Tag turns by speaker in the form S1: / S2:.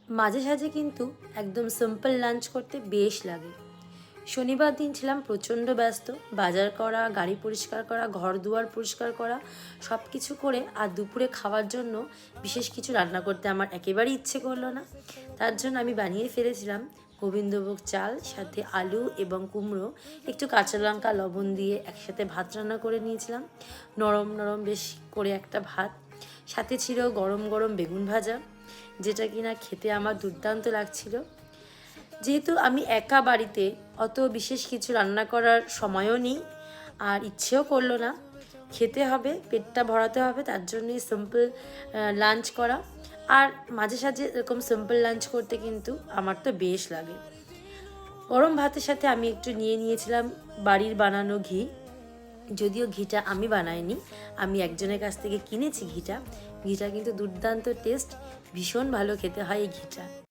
S1: মাঝে সাঝে কিন্তু একদম সিম্পল লাঞ্চ করতে বেশ লাগে। শনিবার দিন ছিলাম প্রচণ্ড ব্যস্ত, বাজার করা, গাড়ি পরিষ্কার করা, ঘর দুয়ার পরিষ্কার করা, সব কিছু করে আর দুপুরে খাওয়ার জন্য বিশেষ কিছু রান্না করতে আমার একেবারেই ইচ্ছে করলো না। তার জন্য আমি বানিয়ে ফেলেছিলাম গোবিন্দভোগ চাল, সাথে আলু এবং কুমড়ো, একটু কাঁচা লঙ্কা লবণ দিয়ে একসাথে ভাত রান্না করে নিয়েছিলাম। নরম নরম বেশ করে একটা ভাত, সাথে ছিল গরম গরম বেগুন ভাজা, যেটা কিনা খেতে আমার দুর্দান্ত লাগছিল। যেহেতু আমি একা বাড়িতে, অত বিশেষ কিছু রান্না করার সময়ও নেই আর ইচ্ছেও করলো না, খেতে হবে, পেটটা ভরাতে হবে, তার জন্যই সিম্পল লাঞ্চ করা। আর মাঝে সাঝে এরকম সিম্পল লাঞ্চ করতে কিন্তু আমার তো বেশ লাগে। গরম ভাতের সাথে আমি একটু নিয়ে নিয়েছিলাম বাড়ির বানানো ঘি। যদিও ঘিটা আমি বানাইনি, আমি একজনের কাছ থেকে কিনেছি ঘিটা। ঘিটা কিন্তু দুর্দান্ত টেস্ট, ভীষণ ভালো খেতে হয় এই ঘিটা।